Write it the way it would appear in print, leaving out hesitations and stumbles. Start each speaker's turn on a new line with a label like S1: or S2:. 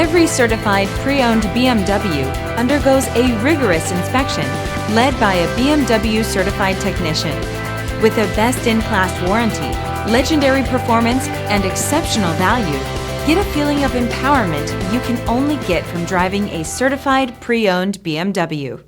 S1: Every certified pre-owned BMW undergoes a rigorous inspection led by a BMW certified technician. With a best-in-class warranty, legendary performance, and exceptional value, get a feeling of empowerment you can only get from driving a certified pre-owned BMW.